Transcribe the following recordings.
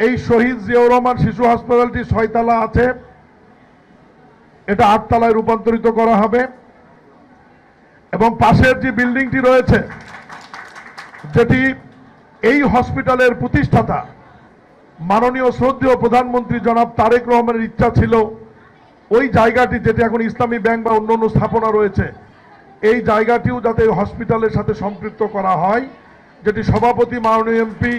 এই শহীদ জিয়াউর রহমান শিশু হাসপাতালটি 6 তলা আছে, এটা 8 তলায় রূপান্তরিত করা হবে এবং পাশের যে বিল্ডিংটি রয়েছে যেটি এই হসপিটালের প্রতিষ্ঠাতা মাননীয় শ্রদ্ধেয় প্রধানমন্ত্রী জনাব তারেক রহমানের ইচ্ছা ছিল ওই জায়গাটি যেটি এখন ইসলামী ব্যাংক বা অন্যান্য স্থাপনা রয়েছে এই জায়গাটিও যাতে হসপিটালের সাথে সম্পৃক্ত করা হয়, যেটি সভাপতি মাননীয় এমপি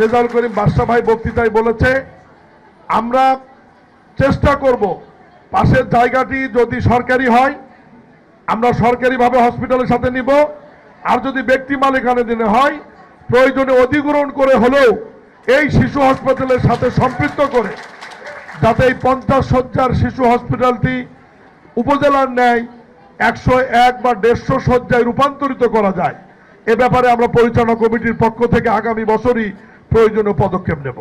রেজাউল করিম বাদশা ভাই বক্তৃতায় বলেছে। আমরা চেষ্টা করব পাশের জায়গাটি যদি সরকারি হয় আমরা সরকারিভাবে হসপিটালের সাথে নিব, আর যদি ব্যক্তি মালিকানাধীন হয় প্রয়োজনে অধিগ্রহণ করে হলেও এই শিশু হাসপাতালের সাথে সম্পৃক্ত করে যাতে এই 50 শয্যার শিশু হসপিটালটি উপজেলার ন্যায় 101 বা 150 শয্যায় রূপান্তরিত করা যায়। এ ব্যাপারে আমরা পরিচালনা কমিটির পক্ষ থেকে আগামী বছরই প্রয়োজনীয় পদক্ষেপ নেব।